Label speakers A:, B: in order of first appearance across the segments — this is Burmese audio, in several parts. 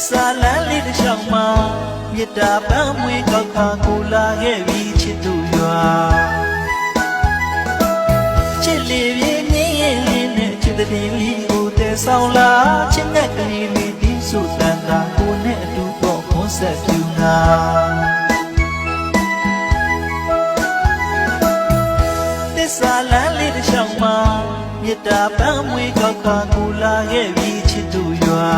A: စာလန်းလေးတစ်ချောင်းမှာမေတ္တာပန်းမွေးကောက်ခါကိုလာခဲ့ပြီးချစ်သူရွာချစ်လေးပြင်းငင်းရင်လေးနဲ့ချစ်တဲ့လေးကိုတည်ဆောင်လာချစ်တဲ့ကလေးလေးဒီဆိုတန်တာကိုနဲ့အတူတော့ခွန်ဆက်ပြူငါစာလန်းလေးတစ်ချောင်းမှာမေတ္တာပန်းမွေးကောက်ခါကိုလာခဲ့ပြီးချစ်သူရွာ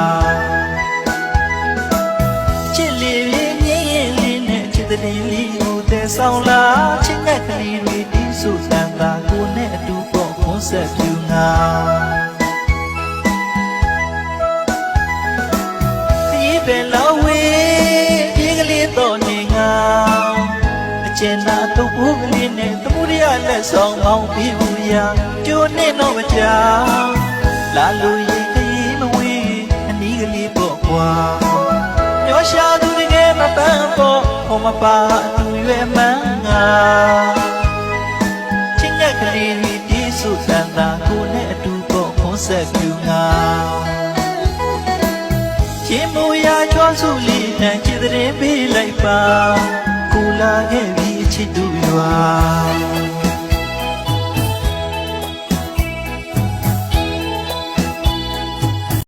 A: ချစ်လေးပြင်းငင်းရင်လေးနဲ့ချစ်တဲ့လေးကိုတည်ဆောင်လာချစ်တဲ့ကလေးတွေဒီဆိုတန်တာကိုနဲ့အတူတော့ခွန်ဆက်ပြူငါဒီပဲလောက်ဝေးဒီကလေးတော့နေငါကျင်နာတော့ဘူးကလေးနဲ့သမှုရလက်ဆောင်ပေါင်းပြီးဘူးရာကျိုးနဲ့တော့မကြောက်လာလို့ရင်ခရီးမဝေးအနီးကလေးပေါ့ကွာညောရှာသူတကယ်မပန်းပေါ့ဟောမပါသူရွယ်မှန်းငါချင်းတဲ့ကလေးဒီစုတန်တာကိုနဲ့အတူပေါ့ခွန်ဆက်ပြူငါချင်းမူရာချောစုလေးနဲ့ချစ်တဲ့ပေးလိုက်ပါကိုလာခဲ့ပြီးချစ်သူရွာ